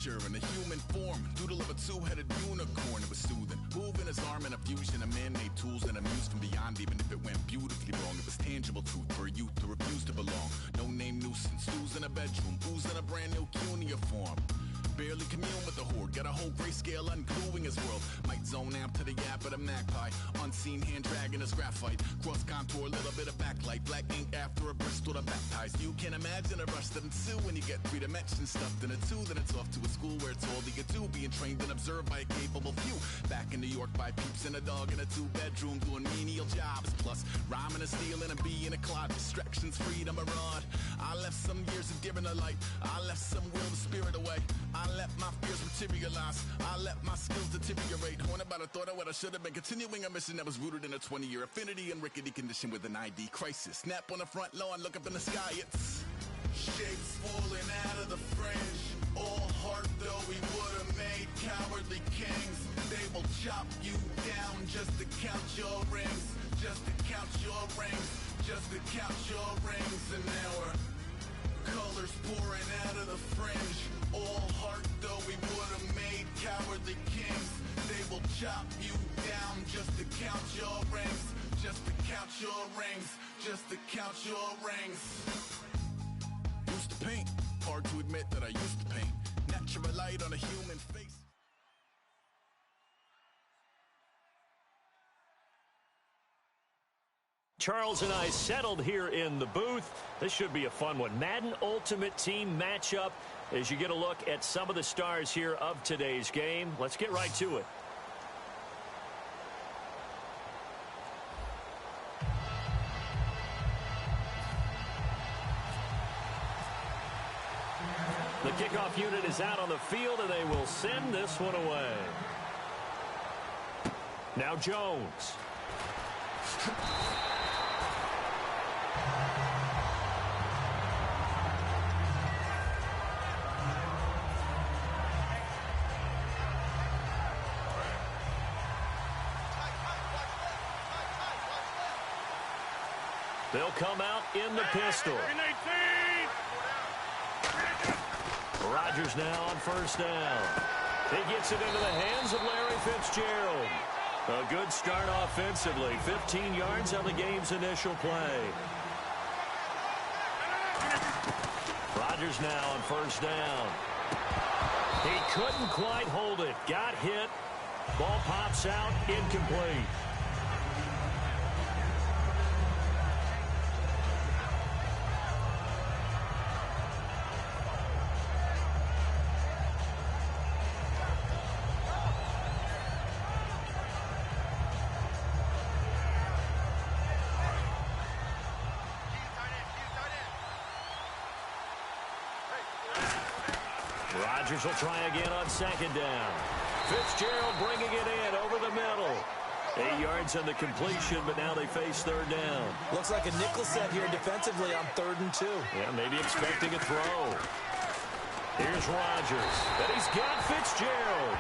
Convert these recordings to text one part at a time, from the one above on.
In a human form, doodle of a two-headed unicorn. It was soothing, moving his arm in a fusion of man-made tools and amused from beyond. Even if it went beautifully wrong, it was tangible truth for a youth to refuse to belong. No name nuisance, who's in a bedroom, who's in a brand new cuneiform. Barely commune with the horde, got a whole grayscale ungluing his world. Might zone amp to the yap of the magpie, unseen hand dragging his graphite. Cross contour, little bit of backlight, black ink after a Bristol to baptize. You can imagine a rush that ensue when you get 3 dimensions stuffed in a 2. Then it's off to a school where it's all you do, being trained and observed by a capable few. Back in New York by peeps and a dog in a 2-bedroom doing menial jobs. Plus rhyming and stealing and being a clod, distractions, freedom, a rod. I left some years of giving a light, I left some will to spirit away. I let my fears materialize, I let my skills deteriorate. Horn about a thought of what I should have been, continuing a mission that was rooted in a 20-year affinity and rickety condition with an ID crisis. Snap on the front lawn, look up in the sky, it's shapes falling out of the fringe. All heart though we would have made cowardly kings. They will chop you down just to count your rings, just to count your rings, just to count your rings. And now we're colors pouring out of the fringe. All heart though we would have made cowardly kings. They will chop you down just to count your rings, just to count your rings, just to count your rings. Used to paint, hard to admit that I used to paint. Natural light on a human face. Charles and I settled here in the booth. This should be a fun one. Madden Ultimate Team matchup as you get a look at some of the stars here of today's game. Let's get right to it. The kickoff unit is out on the field, and they will send this one away. Now Jones. They'll come out in the pistol. Rodgers now on first down. He gets it into the hands of Larry Fitzgerald. A good start offensively. 15 yards on the game's initial play. Rodgers now on first down. He couldn't quite hold it. Got hit. Ball pops out. Incomplete. Rodgers will try again on second down. Fitzgerald bringing it in over the middle. 8 yards on the completion, but now they face third down. Looks like a nickel set here defensively on 3rd and 2. Yeah, maybe expecting a throw. Here's Rodgers. And he's got Fitzgerald.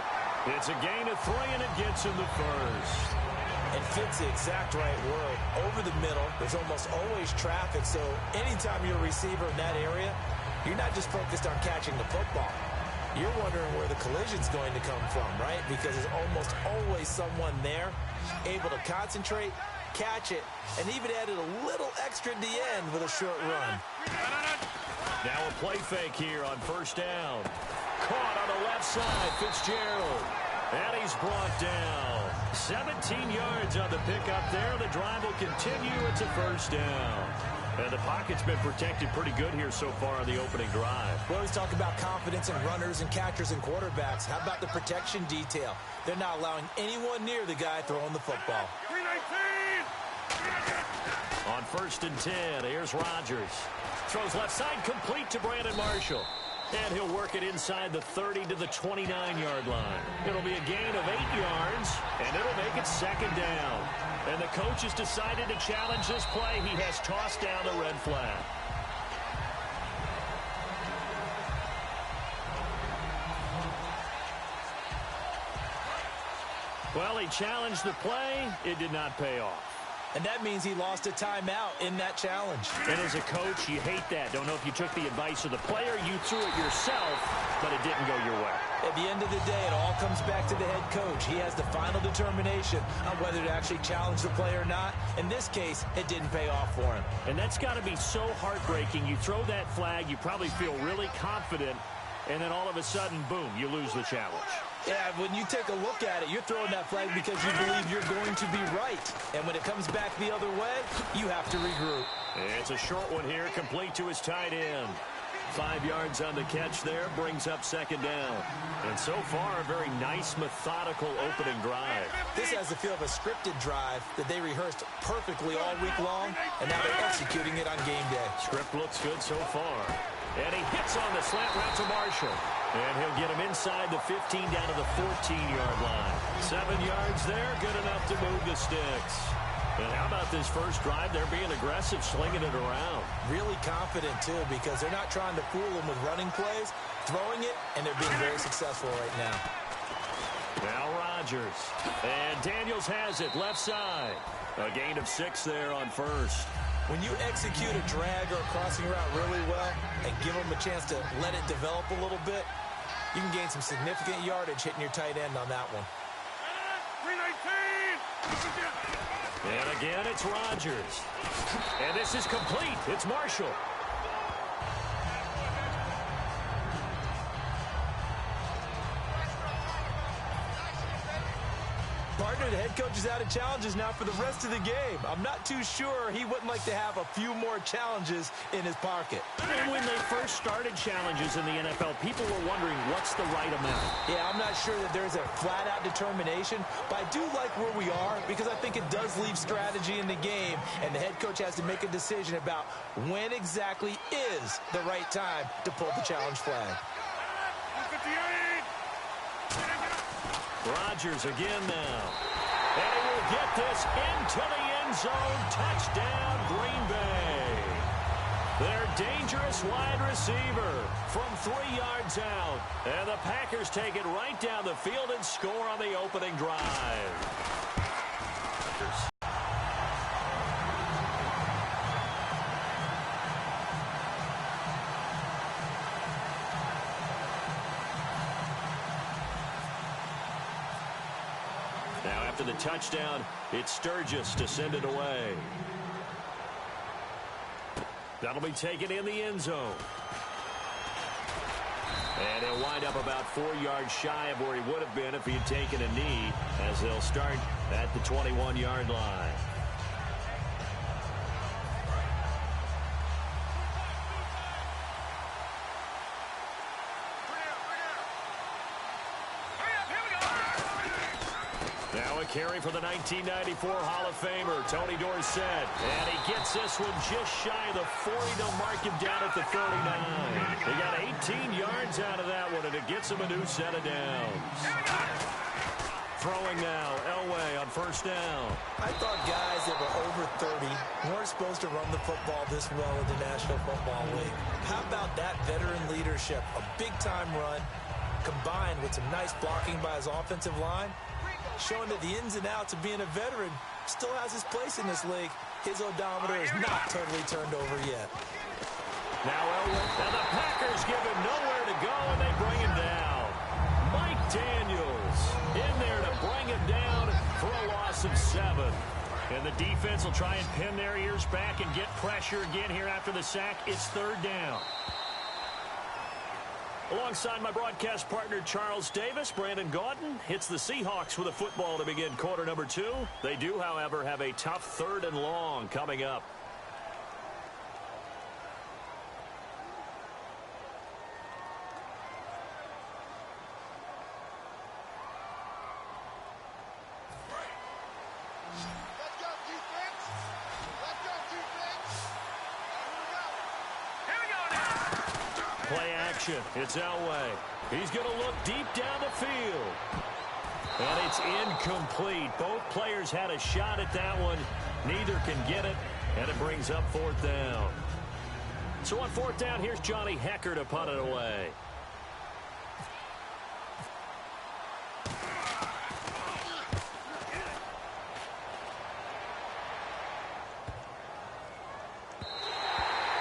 It's a gain of 3, and it gets him the first. And fits the exact right word. Over the middle, there's almost always traffic, so anytime you're a receiver in that area, you're not just focused on catching the football. You're wondering where the collision's going to come from, right? Because there's almost always someone there able to concentrate, catch it, and even added a little extra at the end with a short run. Now a play fake here on first down. Caught on the left side, Fitzgerald. And he's brought down. 17 yards on the pickup there. The drive will continue. It's a first down. And the pocket's been protected pretty good here so far on the opening drive. We always talk about confidence in runners and catchers and quarterbacks. How about the protection detail? They're not allowing anyone near the guy throwing the football. On 1st and 10, here's Rodgers. Throws left side, complete to Brandon Marshall. And he'll work it inside the 30 to the 29-yard line. It'll be a gain of 8 yards, and it'll make it second down. And the coach has decided to challenge this play. He has tossed down the red flag. Well, he challenged the play. It did not pay off. And that means he lost a timeout in that challenge. And as a coach, you hate that. Don't know if you took the advice of the player, you threw it yourself, but it didn't go your way. At the end of the day, it all comes back to the head coach. He has the final determination on whether to actually challenge the play or not. In this case, it didn't pay off for him. And that's got to be so heartbreaking. You throw that flag, you probably feel really confident, and then all of a sudden, boom, you lose the challenge. Yeah, when you take a look at it, you're throwing that flag because you believe you're going to be right. And when it comes back the other way, you have to regroup. It's a short one here, complete to his tight end. 5 yards on the catch there, brings up second down. And so far, a very nice, methodical opening drive. This has the feel of a scripted drive that they rehearsed perfectly all week long, and now they're executing it on game day. Script looks good so far. And he hits on the slant route to Marshall. And he'll get him inside the 15 down to the 14-yard line. 7 yards there, good enough to move the sticks. And how about this first drive? They're being aggressive, slinging it around. Really confident, too, because they're not trying to fool them with running plays, throwing it, and they're being very successful right now. Now Rodgers. And Daniels has it, left side. A gain of 6 there on first. When you execute a drag or a crossing route really well and give them a chance to let it develop a little bit, you can gain some significant yardage hitting your tight end on that one. And again, it's Rodgers. And this is complete. It's Marshall. Partner, the head coach is out of challenges now for the rest of the game. I'm not too sure he wouldn't like to have a few more challenges in his pocket. And when they first started challenges in the NFL, people were wondering what's the right amount. Yeah, I'm not sure that there's a flat-out determination, but I do like where we are because I think it does leave strategy in the game, and the head coach has to make a decision about when exactly is the right time to pull the challenge flag. Rodgers again now. And he will get this into the end zone. Touchdown, Green Bay. Their dangerous wide receiver from 3 yards out. And the Packers take it right down the field and score on the opening drive. Now after the touchdown, it's Sturgis to send it away. That'll be taken in the end zone. And he'll wind up about 4 yards shy of where he would have been if he had taken a knee, as they'll start at the 21-yard line. Carry for the 1994 Hall of Famer, Tony Dorsett. And he gets this one just shy of the 40. They'll mark him down at the 39. They got 18 yards out of that one, and it gets him a new set of downs. Throwing now, Elway on first down. I thought guys that were over 30 weren't supposed to run the football this well in the National Football League. How about that veteran leadership? A big-time run combined with some nice blocking by his offensive line, showing that the ins and outs of being a veteran still has his place in this league. His odometer is not totally turned over yet. Now Elway, and the Packers give him nowhere to go, and they bring him down. Mike Daniels in there to bring him down for a loss of 7. And the defense will try and pin their ears back and get pressure again here after the sack. It's third down. Alongside my broadcast partner, Charles Davis, Brandon Gaudin hits the Seahawks with a football to begin quarter number 2. They do, however, have a tough 3rd and long coming up. Play action. It's Elway. He's going to look deep down the field. And it's incomplete. Both players had a shot at that one. Neither can get it, and it brings up 4th down. So on 4th down, here's Johnny Hecker to punt it away.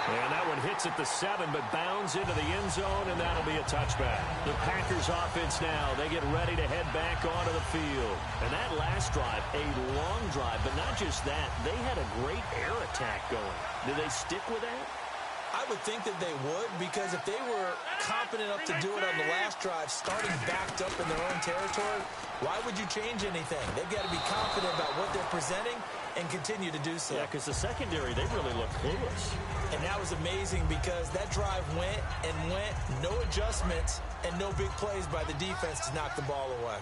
And that one hits at the 7, but bounds into the end zone, and that'll be a touchback. The Packers offense now, they get ready to head back onto the field. And that last drive, a long drive, but not just that. They had a great air attack going. Do they stick with that? I would think that they would, because if they were confident enough to do it on the last drive, starting backed up in their own territory, why would you change anything? They've got to be confident about what they're presenting and continue to do so. Yeah, because the secondary, they really look clueless. And that was amazing because that drive went and went, no adjustments, and no big plays by the defense to knock the ball away.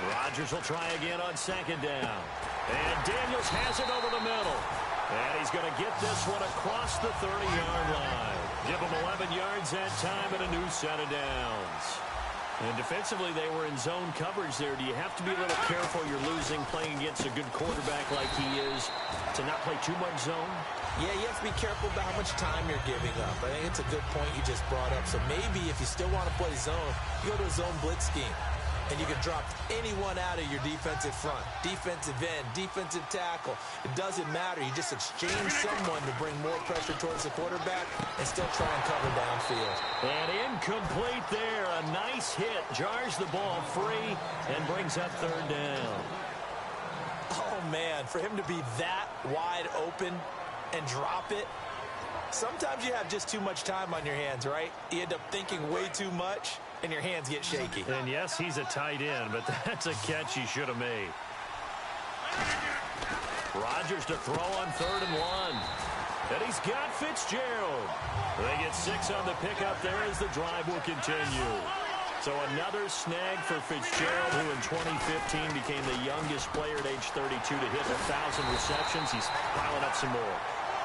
Rodgers will try again on second down. And Daniels has it over the middle. And he's going to get this one across the 30-yard line. Give him 11 yards that time and a new set of downs. And defensively, they were in zone coverage there. Do you have to be a little careful you're losing playing against a good quarterback like he is to not play too much zone? Yeah, you have to be careful about how much time you're giving up. I think it's a good point you just brought up. So maybe if you still want to play zone, you go to a zone blitz scheme. And you can drop anyone out of your defensive front, defensive end, defensive tackle. It doesn't matter. You just exchange someone to bring more pressure towards the quarterback and still try and cover downfield. And incomplete there. A nice hit. Jars the ball free and brings up third down. Oh, man, for him to be that wide open and drop it. Sometimes you have just too much time on your hands, right? You end up thinking way too much, and your hands get shaky. And yes, he's a tight end, but that's a catch he should have made. Rodgers to throw on 3rd and 1. And he's got Fitzgerald. They get 6 on the pickup there as the drive will continue. So another snag for Fitzgerald, who in 2015 became the youngest player at age 32 to hit 1,000 receptions. He's piling up some more.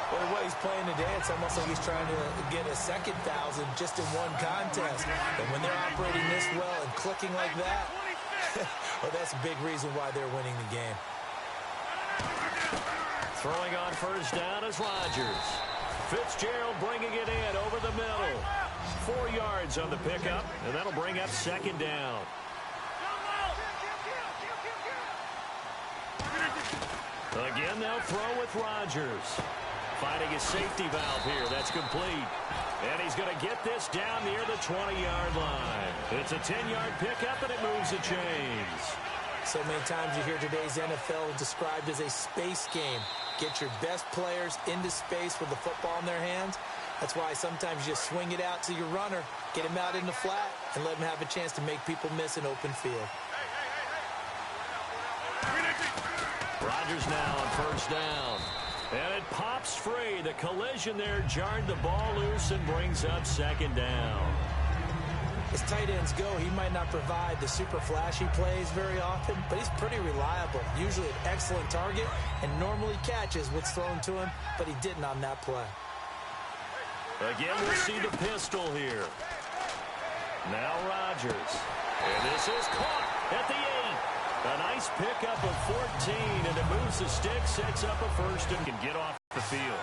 Well, the way he's playing today, it's almost like he's trying to get a second 1,000 just in one contest. And when they're operating this well and clicking like that, well, that's a big reason why they're winning the game. Throwing on first down is Rodgers. Fitzgerald bringing it in over the middle. 4 yards on the pickup, and that'll bring up second down. Again, they'll throw with Rodgers. Finding his safety valve here. That's complete. And he's going to get this down near the 20-yard line. It's a 10-yard pickup, and it moves the chains. So many times you hear today's NFL described as a space game. Get your best players into space with the football in their hands. That's why sometimes you just swing it out to your runner, get him out in the flat, and let him have a chance to make people miss an open field. Rodgers now on first down. And it pops free. The collision there jarred the ball loose and brings up second down. As tight ends go, he might not provide the super flashy plays very often, but he's pretty reliable. Usually an excellent target and normally catches what's thrown to him, but he didn't on that play. Again, we'll see the pistol here. Now Rodgers. And this is caught at the 8. A nice pickup of 14, and it moves the stick, sets up a first and can get off the field.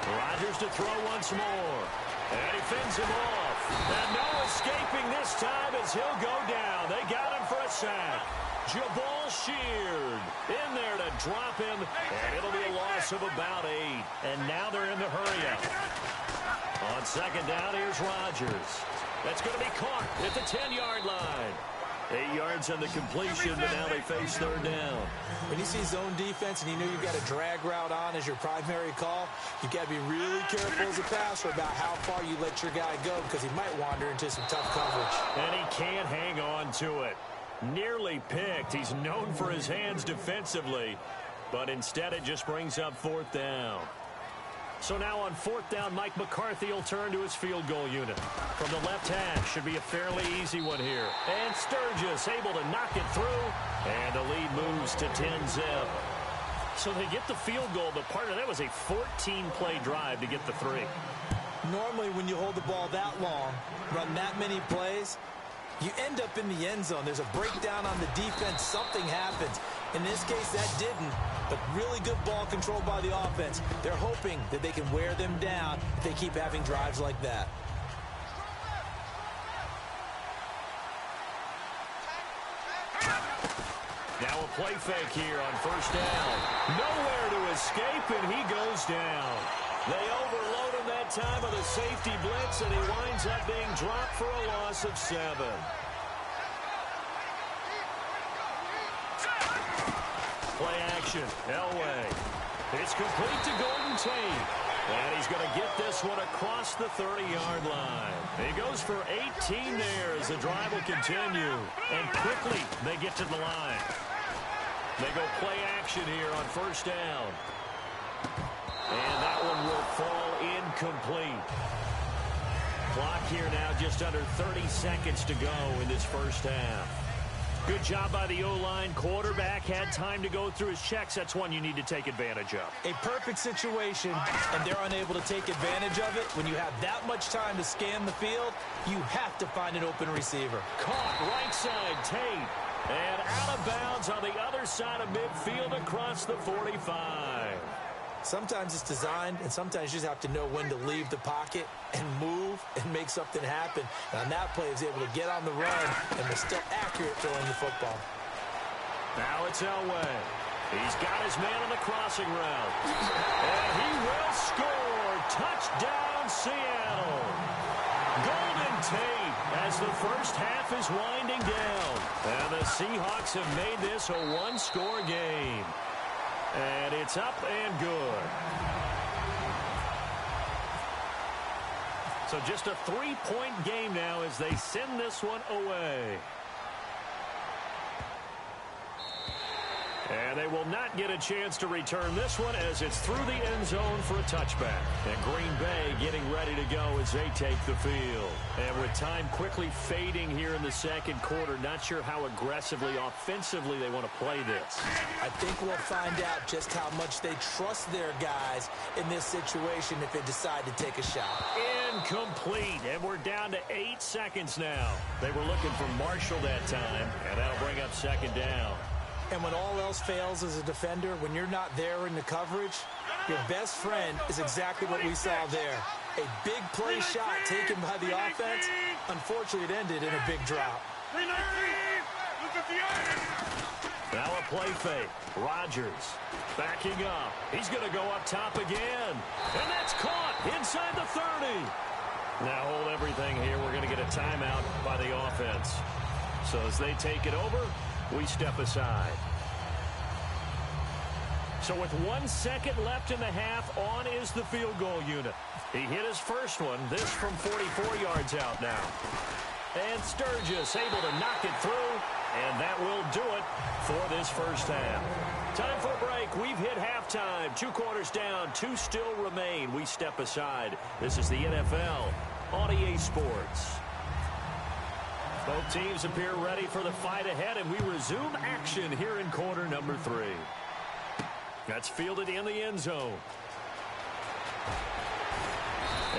Rodgers to throw once more. And he fends him off. And no escaping this time as he'll go down. They got him for a sack. Jabal Sheard in there to drop him, and it'll be a loss of about 8. And now they're in the hurry-up. On second down, here's Rodgers. That's going to be caught at the 10-yard line. 8 yards on the completion, but now they face third down. When you see zone defense and you know you've got a drag route on as your primary call, you've got to be really careful as a passer about how far you let your guy go because he might wander into some tough coverage. And he can't hang on to it. Nearly picked. He's known for his hands defensively, but instead it just brings up fourth down. So now on fourth down, Mike McCarthy will turn to his field goal unit. From the left hash, should be a fairly easy one here. And Sturgis able to knock it through, and the lead moves to 10-zip. So they get the field goal, but part of that was a 14-play drive to get the 3. Normally when you hold the ball that long, run that many plays, you end up in the end zone. There's a breakdown on the defense. Something happens. In this case, that didn't, but really good ball control by the offense. They're hoping that they can wear them down if they keep having drives like that. Now a play fake here on first down. Nowhere to escape, and he goes down. They overload him that time of the safety blitz, and he winds up being dropped for a loss of 7. Play action. Elway. It's complete to Golden Tate. And he's going to get this one across the 30-yard line. He goes for 18 there as the drive will continue. And quickly they get to the line. They go play action here on first down. And that one will fall incomplete. Clock here now just under 30 seconds to go in this first half. Good job by the O-line. Quarterback had time to go through his checks. That's one you need to take advantage of. A perfect situation, and they're unable to take advantage of it. When you have that much time to scan the field, you have to find an open receiver. Caught right side, Tate. And out of bounds on the other side of midfield across the 45. Sometimes it's designed, and sometimes you just have to know when to leave the pocket and move and make something happen. And on that play, he was able to get on the run and was still accurate throwing the football. Now it's Elway. He's got his man on the crossing route. And he will score. Touchdown, Seattle. Golden Tate as the first half is winding down. And the Seahawks have made this a one-score game. And it's up and good. So just a 3-point game now as they send this one away. And they will not get a chance to return this one as it's through the end zone for a touchback. And Green Bay getting ready to go as they take the field. And with time quickly fading here in the second quarter, not sure how aggressively, offensively they want to play this. I think we'll find out just how much they trust their guys in this situation if they decide to take a shot. Incomplete, and we're down to 8 seconds now. They were looking for Marshall that time, and that'll bring up second down. And when all else fails as a defender, when you're not there in the coverage, your best friend is exactly what we saw there. A big play shot taken by the offense. Unfortunately, it ended in a big drop. Now a play fake. Rodgers backing up. He's going to go up top again. And that's caught inside the 30. Now hold everything here. We're going to get a timeout by the offense. So as they take it over, we step aside. So with 1 second left in the half, on is the field goal unit. He hit his first one, this from 44 yards out now. And Sturgis able to knock it through, and that will do it for this first half. Time for a break. We've hit halftime. 2 quarters down, 2 still remain. We step aside. This is the NFL on EA Sports. Both teams appear ready for the fight ahead, and we resume action here in quarter number 3. That's fielded in the end zone.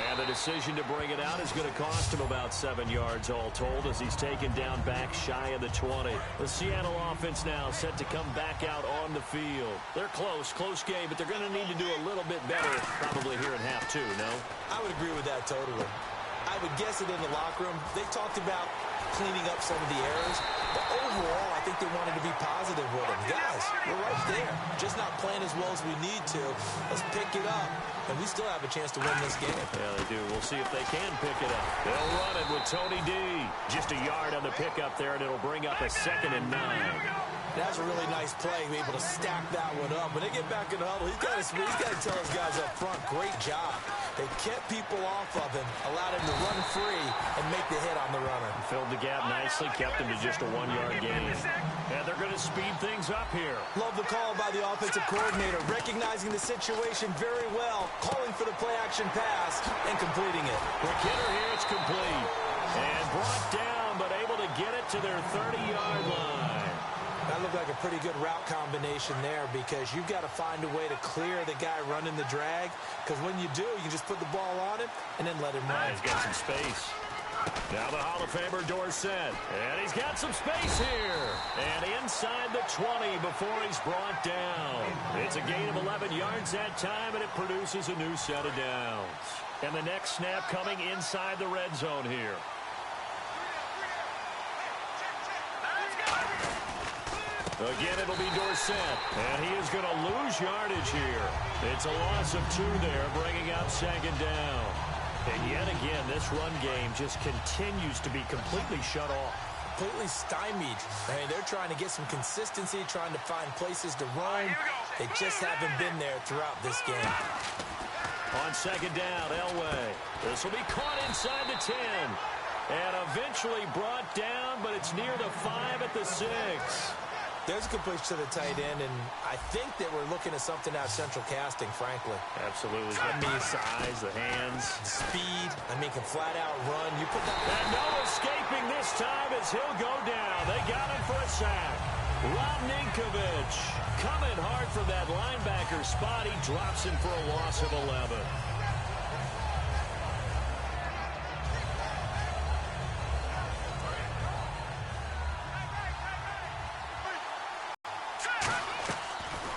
And the decision to bring it out is going to cost him about 7 yards all told as he's taken down back shy of the 20. The Seattle offense now set to come back out on the field. They're close game, but they're going to need to do a little bit better probably here in half 2, no? I would agree with that totally. I would guess it in the locker room. They talked about cleaning up some of the errors, but overall, I think they wanted to be positive with them. Guys, we're right there. Just not playing as well as we need to. Let's pick it up, and we still have a chance to win this game. Yeah, they do. We'll see if they can pick it up. They'll run it with Tony D. Just a yard on the pickup there, and it'll bring up a 2nd and 9. That's a really nice play, be able to stack that one up. When they get back in the huddle, he's got to tell his guys up front, great job. They kept people off of him, allowed him to run free, and make the hit on the runner. Filled the gap nicely, kept him to just a 1-yard gain. And they're going to speed things up here. Love the call by the offensive coordinator, recognizing the situation very well, calling for the play-action pass, and completing it. McKinnon here, it's complete. And brought down, but able to get it to their 30-yard line. That looked like a pretty good route combination there because you've got to find a way to clear the guy running the drag, because when you do, you just put the ball on him and then let him run. He's got some space. Now the Hall of Famer Dorsett. And he's got some space here. And inside the 20 before he's brought down. It's a gain of 11 yards that time, and it produces a new set of downs. And the next snap coming inside the red zone here. Again, it'll be Dorsett, and he is going to lose yardage here. It's a loss of 2 there, bringing up second down. And yet again, this run game just continues to be completely shut off. Completely stymied. I mean, they're trying to get some consistency, trying to find places to run. They just haven't been there throughout this game. On second down, Elway. This will be caught inside the 10. And eventually brought down, but it's near the 5 at the 6. There's a completion to the tight end, and I think that we're looking at something out of central casting, frankly. Absolutely. I mean, size, the hands. Speed. I mean, can flat out run. You put that... And no escaping this time as he'll go down. They got him for a sack. Rob Ninkovich coming hard from that linebacker spot. He drops him for a loss of 11.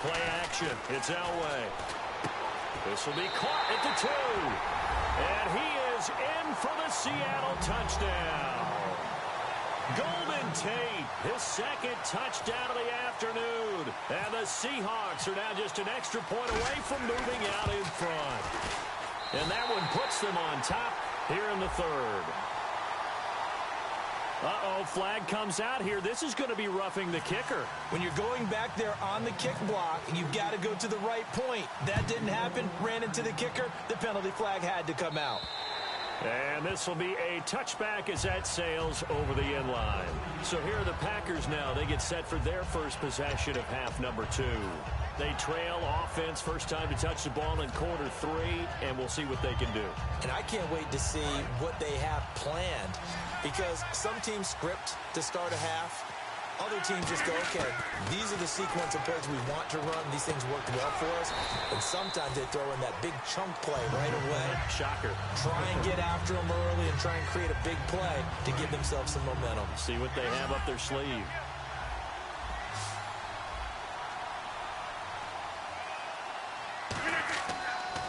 Play action. It's Elway. This will be caught at the 2. And he is in for the Seattle touchdown. Golden Tate, his second touchdown of the afternoon. And the Seahawks are now just an extra point away from moving out in front. And that one puts them on top here in the 3rd. Uh-oh, flag comes out here. This is going to be roughing the kicker. When you're going back there on the kick block, you've got to go to the right point. That didn't happen. Ran into the kicker. The penalty flag had to come out. And this will be a touchback as that sails over the end line. So here are the Packers now. They get set for their first possession of half number 2. They trail offense, first time to touch the ball in quarter 3, and we'll see what they can do. And I can't wait to see what they have planned, because some teams script to start a half. Other teams just go, okay, these are the sequence of plays we want to run. These things worked well for us. And sometimes they throw in that big chunk play right away. Shocker. Try and get after them early and try and create a big play to give themselves some momentum. See what they have up their sleeve.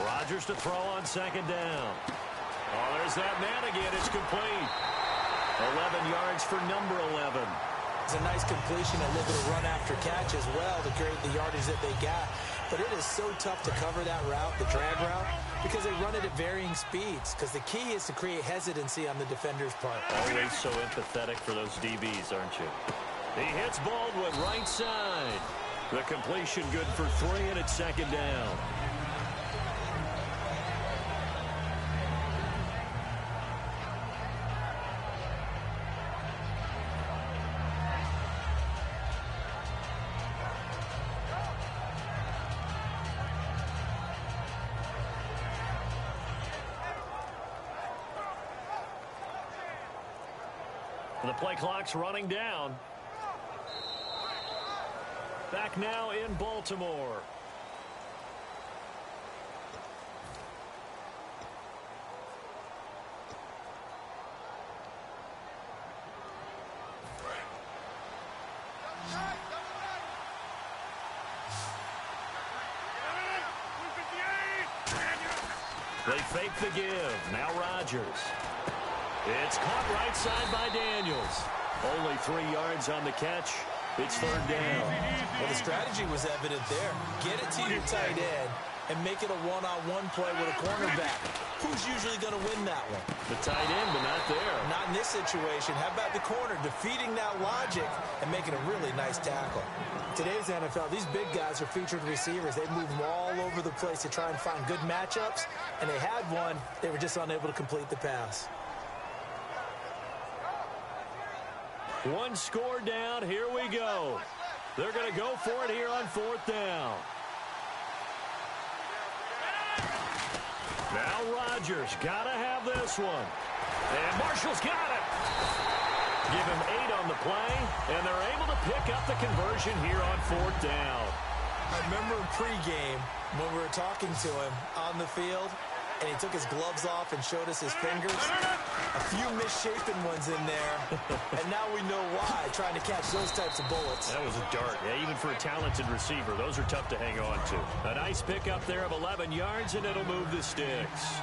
Rodgers to throw on second down. Oh, there's that man again. It's complete. 11 yards for number 11. It's a nice completion, a little bit of run after catch as well to create the yardage that they got. But it is so tough to cover that route, the drag route, because they run it at varying speeds. Because the key is to create hesitancy on the defender's part. Always so empathetic for those DBs, aren't you? He hits Baldwin right side. The completion good for 3, and it's second down. The play clock's running down. Back now in Baltimore. They fake the give. Now Rodgers. It's caught right side by Daniels. Only 3 yards on the catch. It's third down. Well, the strategy was evident there. Get it to your tight end and make it a one-on-one play with a cornerback. Who's usually going to win that one? The tight end, but not there. Not in this situation. How about the corner defeating that logic and making a really nice tackle? Today's NFL, these big guys are featured receivers. They move them all over the place to try and find good matchups, and they had one. They were just unable to complete the pass. One score down. Here we go. They're going to go for it here on fourth down. Now Rodgers got to have this one. And Marshall's got it. Give him 8 on the play, and they're able to pick up the conversion here on fourth down. I remember pregame when we were talking to him on the field, and he took his gloves off and showed us his fingers. A few misshapen ones in there, and now we know why, trying to catch those types of bullets. That was a dart. Yeah, even for a talented receiver, those are tough to hang on to. A nice pickup there of 11 yards, and it'll move the sticks.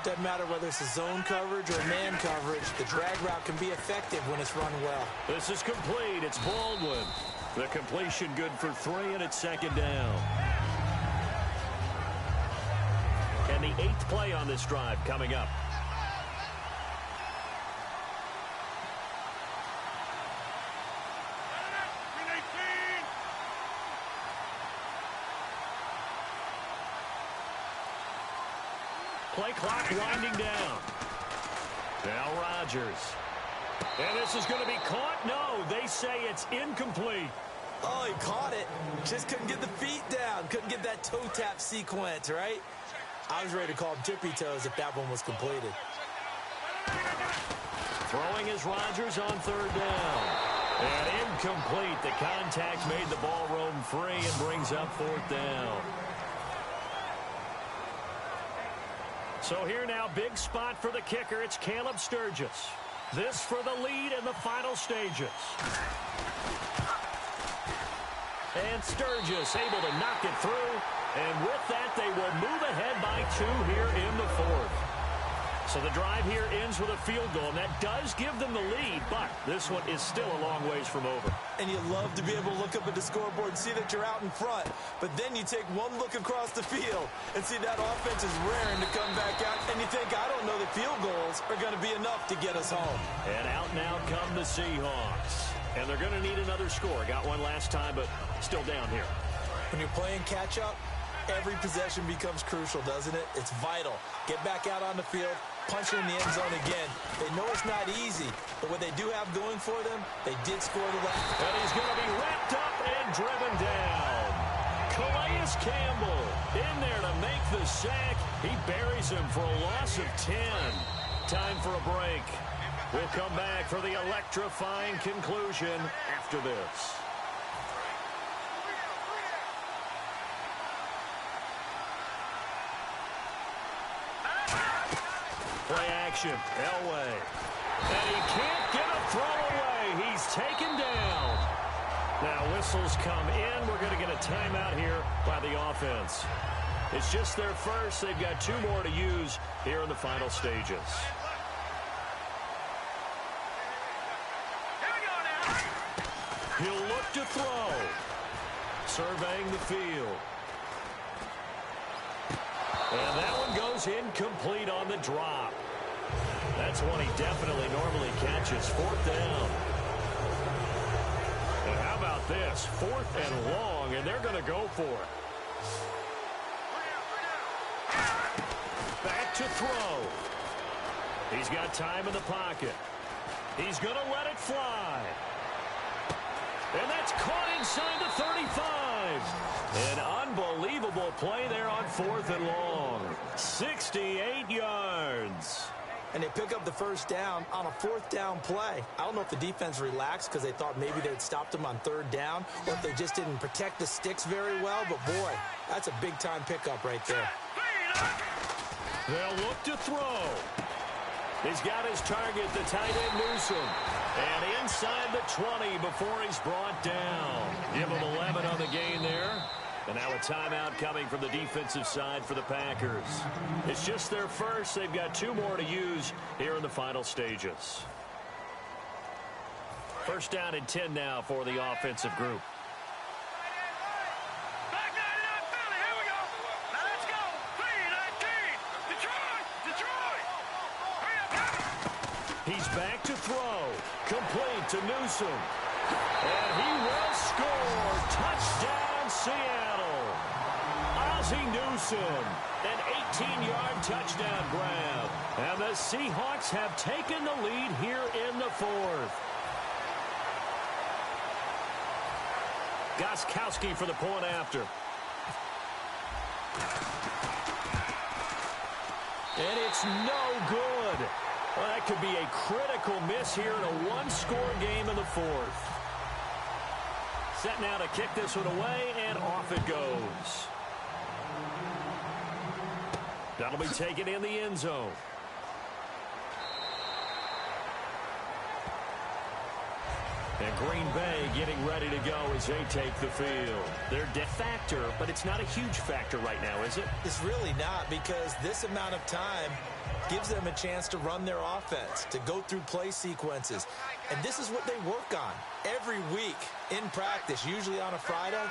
Doesn't matter whether it's a zone coverage or man coverage, the drag route can be effective when it's run well. This is complete. It's Baldwin. The completion good for 3, and it's second down. And the 8th play on this drive coming up. Play clock winding down. Now Rodgers. And this is going to be caught. No, they say it's incomplete. Oh, he caught it. Just couldn't get the feet down. Couldn't get that toe tap sequence, right? I was ready to call him tippy toes if that one was completed. Throwing is Rodgers on 3rd down. And incomplete. The contact made the ball roam free and brings up 4th down. So here now, big spot for the kicker. It's Caleb Sturgis. This for the lead in the final stages. And Sturgis able to knock it through. And with that, they will move ahead by 2 here in the 4th. So the drive here ends with a field goal, and that does give them the lead, but this one is still a long ways from over. And you love to be able to look up at the scoreboard and see that you're out in front, but then you take one look across the field and see that offense is raring to come back out, and you think, I don't know that field goals are going to be enough to get us home. And out now come the Seahawks. And they're going to need another score. Got one last time, but still down here. When you're playing catch-up, every possession becomes crucial, doesn't it? It's vital. Get back out on the field, punch it in the end zone again. They know it's not easy, but what they do have going for them, they did score the last. And he's going to be wrapped up and driven down. Calais Campbell in there to make the sack. He buries him for a loss of 10. Time for a break. We'll come back for the electrifying conclusion after this. Play action, Elway. And he can't get a throw away. He's taken down. Now whistles come in. We're going to get a timeout here by the offense. It's just their first. They've got 2 more to use here in the final stages. He'll look to throw. Surveying the field. And that one goes incomplete on the drop. That's one he definitely normally catches. 4th down. And how about this? 4th and long, and they're going to go for it. Back to throw. He's got time in the pocket. He's going to let it fly. And that's caught inside the 35. An unbelievable play there on 4th and long. 68 yards. And they pick up the first down on a 4th down play. I don't know if the defense relaxed because they thought maybe they'd stopped them on 3rd down, or if they just didn't protect the sticks very well. But, boy, that's a big-time pickup right there. They'll look to throw. He's got his target, the tight end Newsome. And inside the 20 before he's brought down. Give him 11 on the gain there. And now a timeout coming from the defensive side for the Packers. It's just their first. They've got 2 more to use here in the final stages. First down and 10 now for the offensive group. He's back to throw. Complete to Newsome. And he will score. Touchdown, Seattle. Ozzie Newsome. An 18-yard touchdown grab. And the Seahawks have taken the lead here in the 4th. Gostkowski for the point after. And it's no good. Well, that could be a critical miss here in a 1-score game in the 4th. Set now to kick this one away, and off it goes. That'll be taken in the end zone. And Green Bay getting ready to go as they take the field. They're a factor, but it's not a huge factor right now, is it? It's really not, because this amount of time gives them a chance to run their offense, to go through play sequences. And this is what they work on every week in practice, usually on a Friday.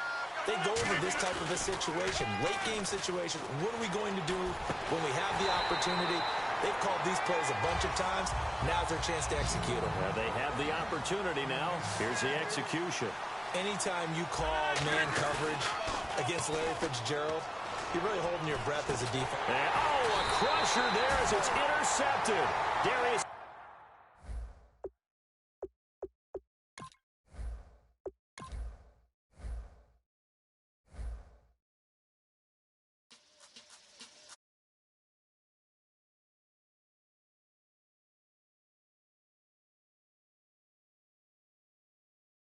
They go over this type of a situation, late game situation. What are we going to do when we have the opportunity? They've called these plays a bunch of times. Now's their chance to execute them. Well, they have the opportunity now. Here's the execution. Anytime you call man coverage against Larry Fitzgerald, you're really holding your breath as a defense. And, oh, a crusher there as it's intercepted. Darius.